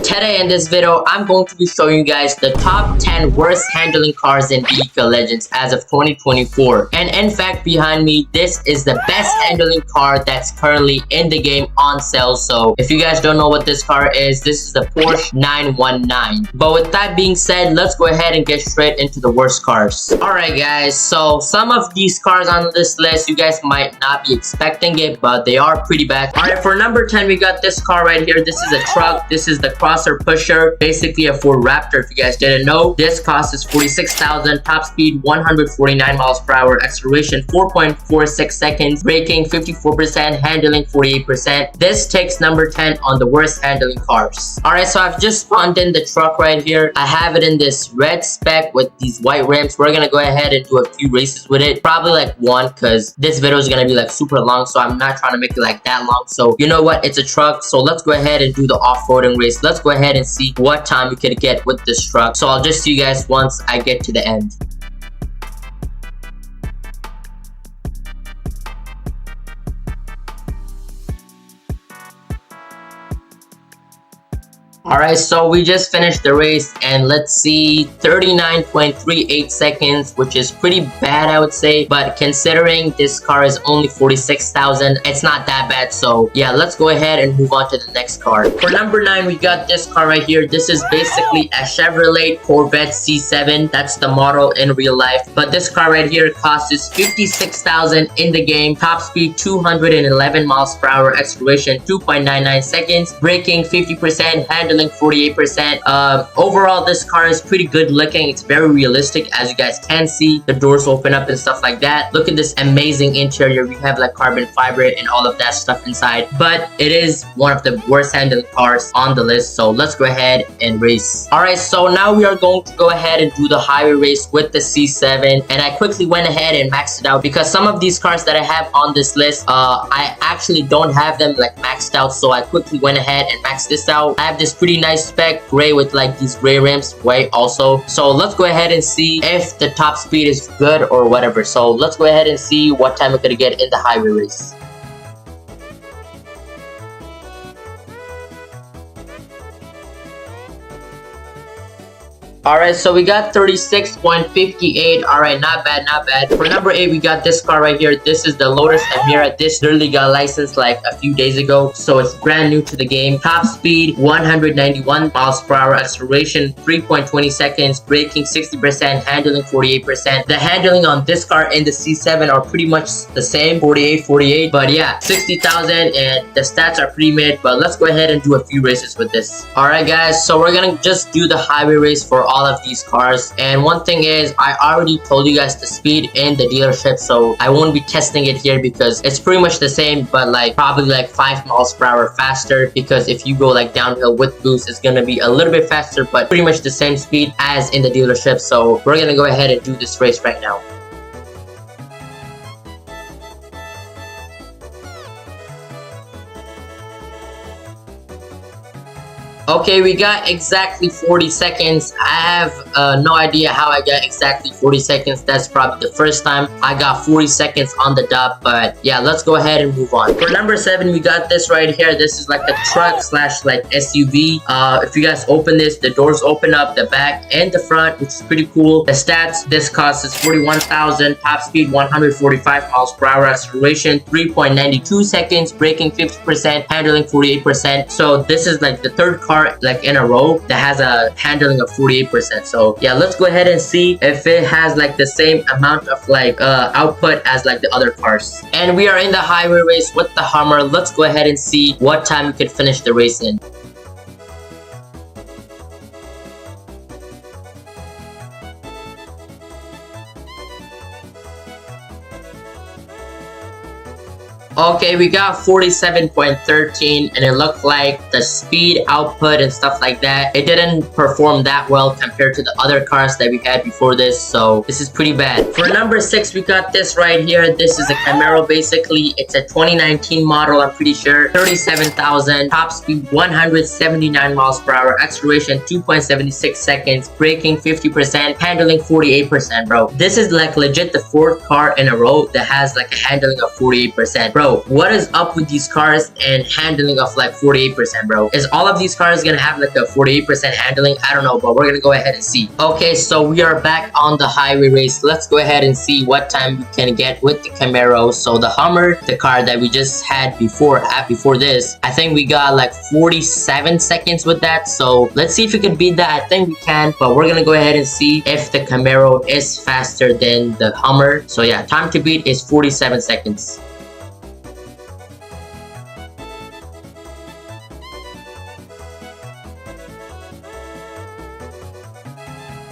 Today in this video, I'm going to be showing you guys the top 10 worst handling cars in Vehicle Legends as of 2024. And in fact, behind me, this is the best handling car that's currently in the game on sale. So if you guys don't know what this car is, this is the Porsche 919. But with that being said, let's go ahead and get straight into the worst cars. Alright guys, so some of these cars on this list, you guys might not be expecting it, but they are pretty bad. Alright, for number 10, we got this car right here. This is a truck. This is the crosser pusher, basically a Ford Raptor. If you guys didn't know, this cost is $46,000, top speed 149 miles per hour, acceleration 4.46 seconds, braking 54%, handling 48%. This takes number 10 on the worst handling cars. Alright, so I've just spawned in the truck right here. I have it in this red spec with these white rims. We're gonna go ahead and do a few races with it, probably like one, because this video is gonna be like super long, so I'm not trying to make it like that long. So you know what, it's a truck, so let's go ahead and do the off-roading race. Let's go ahead and see what time we could get with this truck. So I'll just see you guys once I get to the end. Alright, so we just finished the race and let's see, 39.38 seconds, which is pretty bad, I would say, but considering this car is only 46,000, it's not that bad. So yeah, let's go ahead and move on to the next car. For number 9, we got this car right here. This is basically a Chevrolet Corvette C7. That's the model in real life, but this car right here costs us 56,000 in the game, top speed 211 miles per hour, acceleration 2.99 seconds, braking 50%, handling 48%. Overall, this car is pretty good looking. It's very realistic, as you guys can see. The doors open up and stuff like that. Look at this amazing interior. We have like carbon fiber and all of that stuff inside, but it is one of the worst handling cars on the list. So let's go ahead and race. Alright, so now we are going to go ahead and do the highway race with the C7, and I quickly went ahead and maxed it out because some of these cars that I have on this list, I actually don't have them like maxed out, so I quickly went ahead and maxed this out. I have this pretty nice spec gray with like these gray rims, white also. So let's go ahead and see if the top speed is good or whatever. So let's go ahead and see what time we're gonna get in the highway race. Alright, so we got 36.58. Alright, not bad, not bad. For number 8, we got this car right here. This is the Lotus Elise. This literally got licensed like a few days ago, so it's brand new to the game. Top speed 191 miles per hour, acceleration 3.20 seconds, braking 60%, handling 48%. The handling on this car and the C7 are pretty much the same, 48. But yeah, 60,000, and the stats are pretty mid. But let's go ahead and do a few races with this. Alright guys, so we're gonna just do the highway race for all of these cars. And one thing is, I already told you guys the speed in the dealership, so I won't be testing it here because it's pretty much the same, but like probably like 5 miles per hour faster, because if you go like downhill with boost, it's gonna be a little bit faster, but pretty much the same speed as in the dealership. So we're gonna go ahead and do this race right now. Okay, we got exactly 40 seconds. I have no idea how I got exactly 40 seconds. That's probably the first time I got 40 seconds on the dot, but yeah, let's go ahead and move on. For number 7, we got this right here. This is like a truck slash like SUV. If you guys open this, the doors open up, the back and the front, which is pretty cool. The stats, this cost is 41,000, top speed 145 miles per hour, acceleration 3.92 seconds, braking 50%, handling 48%. So this is like the third car like in a row that has a handling of 48%. So yeah, let's go ahead and see if it has like the same amount of like output as like the other cars. And we are in the highway race with the Hummer. Let's go ahead and see what time we can finish the race in. Okay, we got 47.13, and it looked like the speed output and stuff like that, it didn't perform that well compared to the other cars that we had before this, so this is pretty bad. For number 6, we got this right here. This is a Camaro. Basically, it's a 2019 model, I'm pretty sure. 37,000, top speed 179 miles per hour, acceleration 2.76 seconds, braking 50%, handling 48%, bro. This is like legit the 4th car in a row that has like a handling of 48%, bro. yo, what is up with these cars and handling of like 48%, bro? Is all of these cars gonna have like a 48% handling? I don't know, but we're gonna go ahead and see. Okay, so we are back on the highway race. Let's go ahead and see what time we can get with the Camaro. So the Hummer, the car that we just had before this, I think we got like 47 seconds with that. So let's see if we can beat that. I think we can, but we're gonna go ahead and see if the Camaro is faster than the Hummer. So yeah, time to beat is 47 seconds.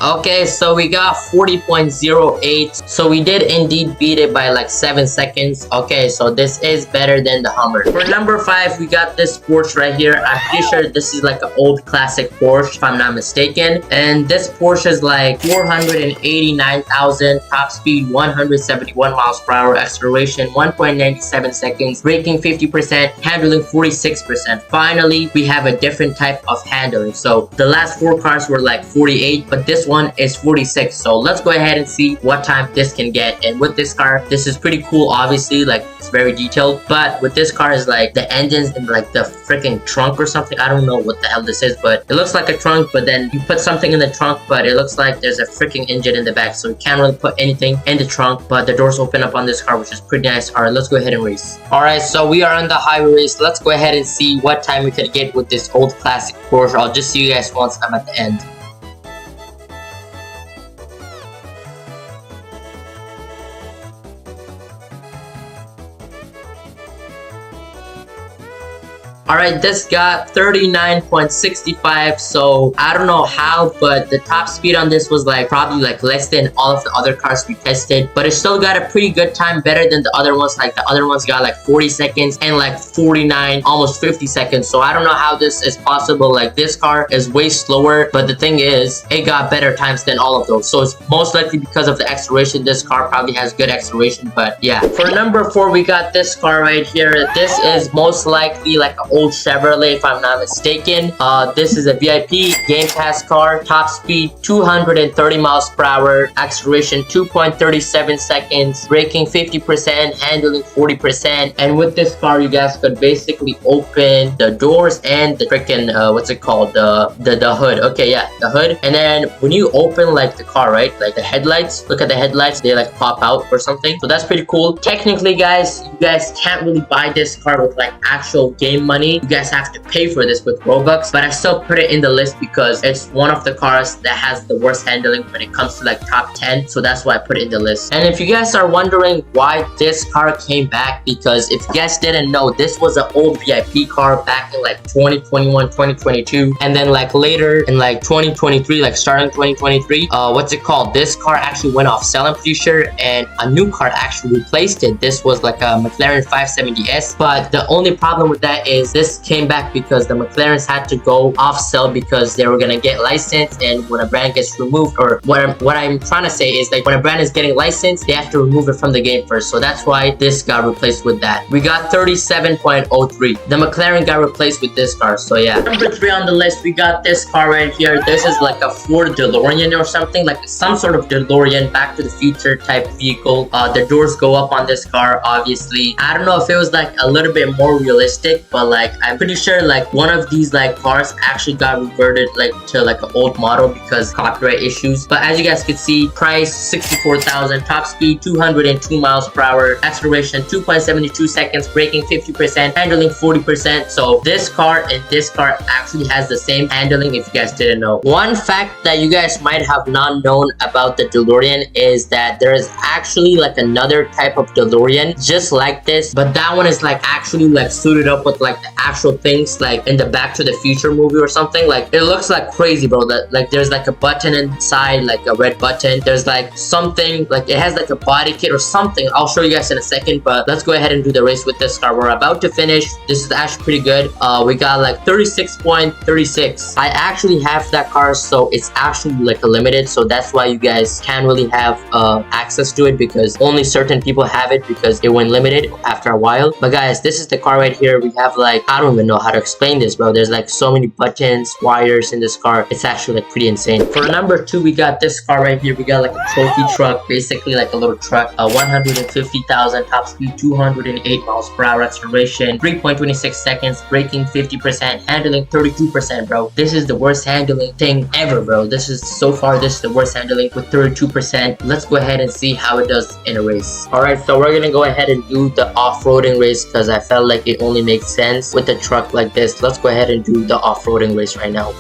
Okay, so we got 40.08. So we did indeed beat it by like 7 seconds. Okay, so this is better than the Hummer. For number 5, we got this Porsche right here. I'm pretty sure this is like an old classic Porsche, if I'm not mistaken. And this Porsche is like 489,000, top speed 171 miles per hour, acceleration 1.97 seconds, braking 50%, handling 46%. Finally, we have a different type of handling. So the last 4 cars were like 48, but this one is 46. So let's go ahead and see what time this can get. And with this car, this is pretty cool. Obviously, like, it's very detailed, but with this car is like the engines in like the freaking trunk or something. I don't know what the hell this is, but it looks like a trunk, but then you put something in the trunk, but it looks like there's a freaking engine in the back, so you can't really put anything in the trunk, but the doors open up on this car, which is pretty nice. All right, let's go ahead and race. All right, so we are on the highway race. Let's go ahead and see what time we can get with this old classic Porsche. I'll just see you guys once I'm at the end. Alright, this got 39.65, so I don't know how, but the top speed on this was like probably like less than all of the other cars we tested, but it still got a pretty good time, better than the other ones. Like the other ones got like 40 seconds and like 49, almost 50 seconds. So I don't know how this is possible. Like this car is way slower, but the thing is, it got better times than all of those. So it's most likely because of the acceleration. This car probably has good acceleration, but yeah. For number 4, we got this car right here. This is most likely like an old Chevrolet, if I'm not mistaken. This is a VIP Game Pass car. Top speed 230 miles per hour, acceleration 2.37 seconds, braking 50%, handling 40%. And with this car, you guys could basically open the doors and the freaking what's it called, the hood. Okay, yeah, the hood. And then when you open like the car, right, like the headlights, look at the headlights, they like pop out or something. So that's pretty cool. Technically, guys, you guys can't really buy this car with like actual game money. You guys have to pay for this with Robux, but I still put it in the list because it's one of the cars that has the worst handling when it comes to like top 10. So that's why I put it in the list. And if you guys are wondering why this car came back, because if you guys didn't know, this was an old VIP car back in like 2021, 2022, and then like later in like 2023, like starting 2023, what's it called, this car actually went off sale, I'm pretty sure, and a new car actually replaced it. This was like a McLaren 570S, but the only problem with that is this came back because the McLarens had to go off sale because they were gonna get licensed, and when a brand gets removed, or what I'm trying to say is like when a brand is getting licensed, they have to remove it from the game first. So that's why this got replaced with that. We got 37.03. The McLaren got replaced with this car. So yeah. Number 3 on the list, we got this car right here. This is like a Ford DeLorean or something, like some sort of DeLorean, Back to the Future type vehicle. The doors go up on this car, obviously. I don't know if it was like a little bit more realistic, but like I'm pretty sure like one of these like cars actually got reverted like to like an old model because copyright issues. But as you guys can see, price 64,000, top speed 202 miles per hour, acceleration 2.72 seconds, braking 50%, handling 40%. So this car and this car actually has the same handling, if you guys didn't know. One fact that you guys might have not known about the DeLorean is that there is actually like another type of DeLorean just like this, but that one is like actually like suited up with like the actual things like in the Back to the Future movie or something. Like it looks like crazy, bro. That like there's like a button inside, like a red button. There's like something like it has like a body kit or something. I'll show you guys in a second, but let's go ahead and do the race with this car. We're about to finish. This is actually pretty good. We got like 36.36. I actually have that car, so it's actually like a limited, so that's why you guys can't really have access to it, because only certain people have it because it went limited after a while. But guys, this is the car right here. We have like I don't even know how to explain this, bro. There's like so many buttons, wires in this car. It's actually like pretty insane. For number 2, we got this car right here. We got like a trophy truck, basically like a little truck. 150,000 top speed, 208 miles per hour acceleration, 3.26 seconds, braking 50%, handling 32%, bro. This is the worst handling thing ever, bro. This is the worst handling with 32%. Let's go ahead and see how it does in a race. Alright, so we're gonna go ahead and do the off-roading race because I felt like it only makes sense with a truck like this. Let's go ahead and do the off-roading race right now.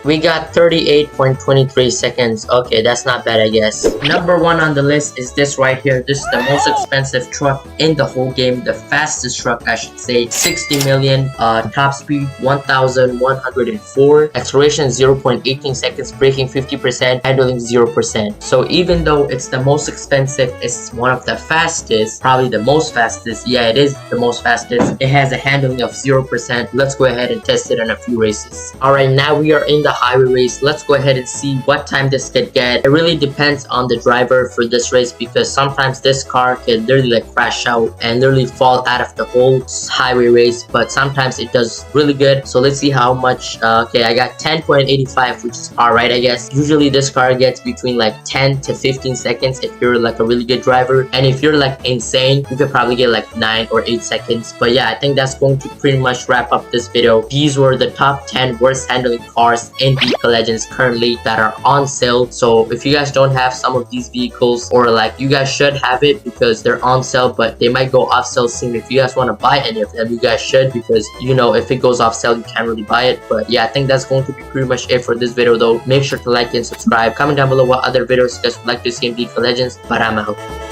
We got 38.23 seconds. Okay, that's not bad, I guess. Number 1 on the list is this right here. This is the most expensive truck in the whole game. The fastest truck, I should say. 60 million. Top speed 1,104. Acceleration 0.18 seconds. Braking 50%. Handling 0%. So even though it's the most expensive, it's one of the fastest. Probably the most fastest. Yeah, it is the most fastest. It has a handling of 0%. Let's go ahead and test it on a few races. Alright, now we are in the highway race. Let's go ahead and see what time this could get. It really depends on the driver for this race because sometimes this car can literally like crash out and literally fall out of the whole highway race, but sometimes it does really good. So let's see how much. Okay, I got 10.85, which is alright, I guess. Usually this car gets between like 10 to 15 seconds if you're like a really good driver, and if you're like insane, you could probably get like 9 or 8 seconds. But yeah, I think that's going to pretty much wrap up this video. These were the top 10 worst handling cars in Vehicle Legends currently that are on sale. So if you guys don't have some of these vehicles, or like you guys should have it because they're on sale, but they might go off sale soon. If you guys want to buy any of them, you guys should, because you know if it goes off sale you can't really buy it. But yeah, I think that's going to be pretty much it for this video though. Make sure to like and subscribe. Comment down below what other videos you guys would like to see in Vehicle Legends, but I'm out.